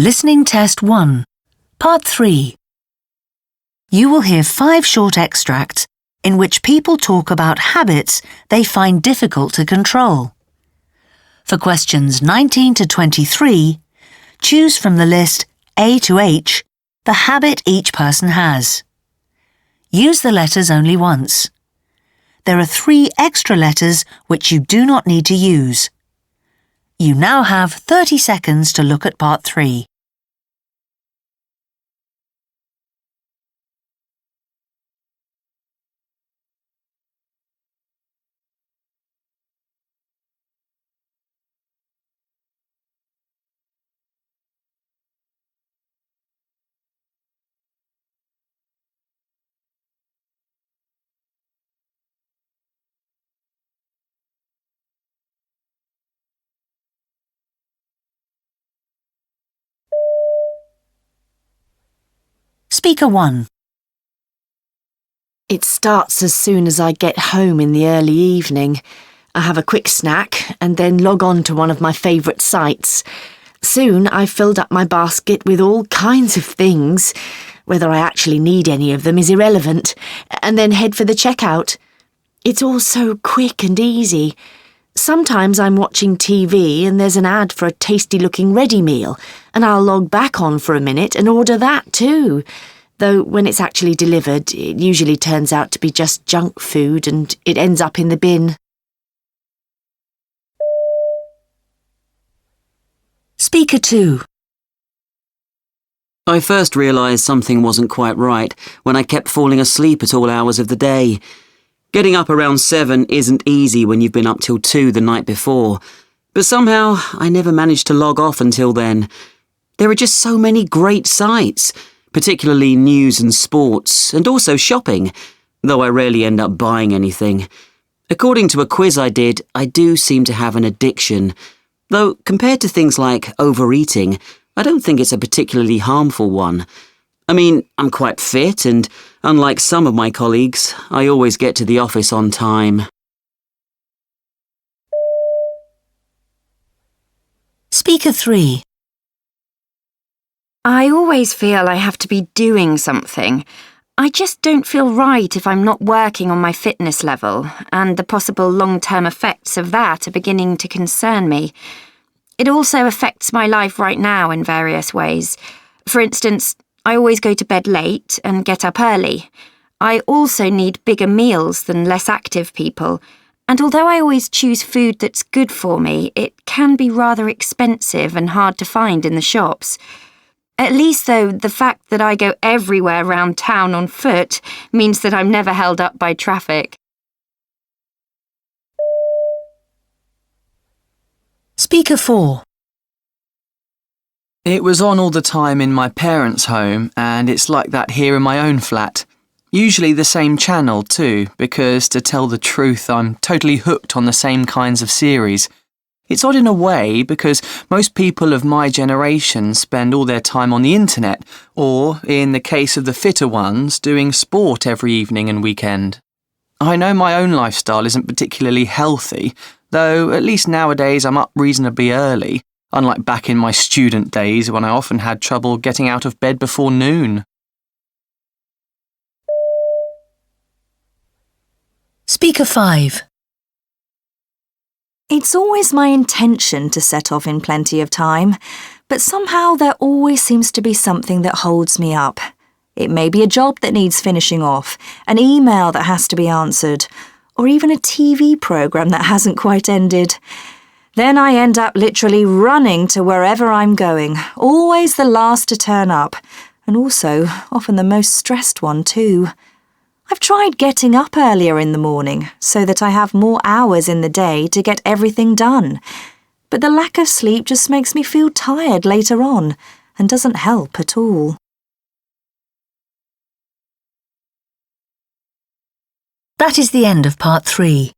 Listening Test 1, Part 3. You will hear 5 short extracts in which people talk about habits they find difficult to control. For questions 19 to 23, choose from the list A to H the habit each person has. Use the letters only once. There are 3 extra letters which you do not need to use. You now have 30 seconds to look at Part 3. Speaker 1. It starts as soon as I get home in the early evening. I have a quick snack and then log on to one of my favourite sites. Soon I've filled up my basket with all kinds of things. Whether I actually need any of them is irrelevant, and then head for the checkout. It's all so quick and easy. Sometimes I'm watching TV and there's an ad for a tasty-looking ready meal, and I'll log back on for a minute and order that too. Though when it's actually delivered, it usually turns out to be just junk food and it ends up in the bin. Speaker 2. I first realised something wasn't quite right when I kept falling asleep at all hours of the day. Getting up around 7 isn't easy when you've been up till 2 the night before, but somehow I never managed to log off until then. There are just so many great sites, particularly news and sports, and also shopping, though I rarely end up buying anything. According to a quiz I did, I do seem to have an addiction, though compared to things like overeating, I don't think it's a particularly harmful one. I mean, I'm quite fit and, unlike some of my colleagues, I always get to the office on time. Speaker 3. I always feel I have to be doing something. I just don't feel right if I'm not working on my fitness level, and the possible long-term effects of that are beginning to concern me. It also affects my life right now in various ways. For instance, I always go to bed late and get up early. I also need bigger meals than less active people, and although I always choose food that's good for me, it can be rather expensive and hard to find in the shops. At least, though, the fact that I go everywhere around town on foot means that I'm never held up by traffic. Speaker 4. It was on all the time in my parents' home, and it's like that here in my own flat. Usually the same channel too, because to tell the truth, I'm totally hooked on the same kinds of series. It's odd in a way because most people of my generation spend all their time on the internet, or, in the case of the fitter ones, doing sport every evening and weekend. I know my own lifestyle isn't particularly healthy, though at least nowadays I'm up reasonably early, unlike back in my student days when I often had trouble getting out of bed before noon. Speaker 5. It's always my intention to set off in plenty of time, but somehow there always seems to be something that holds me up. It may be a job that needs finishing off, an email that has to be answered, or even a TV programme that hasn't quite ended. Then I end up literally running to wherever I'm going, always the last to turn up, and also often the most stressed one too. I've tried getting up earlier in the morning so that I have more hours in the day to get everything done, but the lack of sleep just makes me feel tired later on and doesn't help at all. That is the end of Part 3.